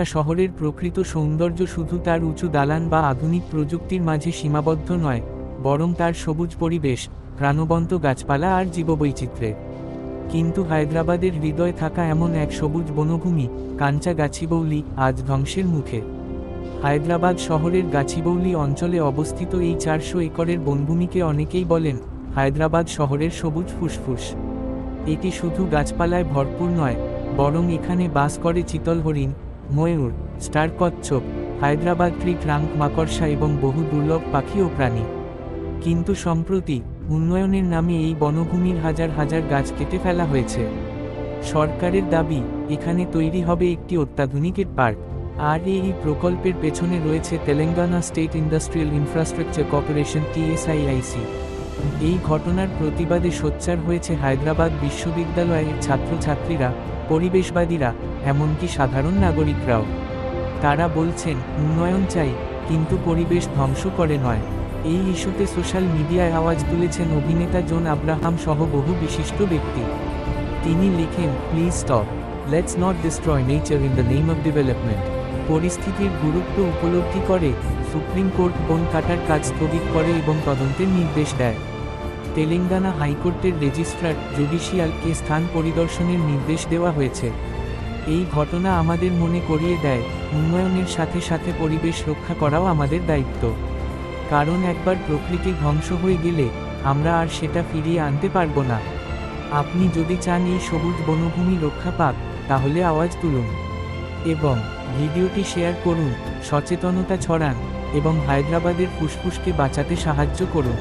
ঢাকা শহরের প্রকৃত সৌন্দর্য শুধু তার উঁচু দালান বা আধুনিক প্রযুক্তির মাঝে সীমাবদ্ধ নয়, বরং তার সবুজ পরিবেশ, প্রাণবন্ত গাছপালা আর জীববৈচিত্র্যে। কিন্তু হায়দ্রাবাদের হৃদয়ে থাকা এমন এক সবুজ বনভূমি, কাঞ্চা গাছিবৌলি, আজ ধ্বংসের মুখে। হায়দ্রাবাদ শহরের গাছিবৌলি অঞ্চলে অবস্থিত এই 400 একরের বনভূমিকে অনেকেই বলেন হায়দ্রাবাদ শহরের সবুজ ফুসফুস। এটি শুধু গাছপালায় ভরপুর নয়, বরং এখানে বাস করে চিতল হরিণ, ময়ূর, স্টার কচ্ছপ, হায়দ্রাবাদ ট্রি ট্রাঙ্ক মাকড়সা এবং বহু দুর্লভ পাখি ও প্রাণী। কিন্তু সম্প্রতি উন্নয়নের নামে এই বনভূমির হাজার হাজার গাছ কেটে ফেলা হয়েছে। সরকারের দাবি এখানে তৈরি হবে একটি অত্যাধুনিক পার্ক। আর এই প্রকল্পের পেছনে রয়েছে Telangana state industrial infrastructure corporation TSIIC। এই ঘটনার প্রতিবাদে সোচ্চার হয়েছে হায়দ্রাবাদ বিশ্ববিদ্যালয়ের ছাত্রছাত্রীরা, পরিবেশবাদীরা, এমনকি সাধারণ নাগরিকরাও। তারা বলছেন উন্নয়ন চাই, কিন্তু পরিবেশ ধ্বংস করে নয়। এই ইস্যুতে সোশ্যাল মিডিয়ায় আওয়াজ তুলেছেন অভিনেতা জন আব্রাহাম সহ বহু বিশিষ্ট ব্যক্তি। তিনি লিখেন, please stop, let's not destroy nature in the name of development. পরিস্থিতির গুরুত্ব উপলব্ধি করে সুপ্রিম কোর্ট বন কাটার কাজ স্থগিত করে এবং তদন্তের নির্দেশ দেয়। তেলেঙ্গানা হাইকোর্টের রেজিস্ট্রার জুডিশিয়ালকে স্থান পরিদর্শনের নির্দেশ দেওয়া হয়েছে। এই ঘটনা আমাদের মনে করিয়ে দেয় উন্নয়নের সাথে সাথে পরিবেশ রক্ষা করাও আমাদের দায়িত্ব। কারণ একবার প্রকৃতি ধ্বংস হয়ে গেলে আমরা আর সেটা ফিরিয়ে আনতে পারব না। আপনি যদি চান এই সবুজ বনভূমি রক্ষা পাক, তাহলে আওয়াজ তুলুন এবং ভিডিওটি শেয়ার করুন, সচেতনতা ছড়ান এবং হায়দ্রাবাদের ফুসফুসকে বাঁচাতে সাহায্য করুন।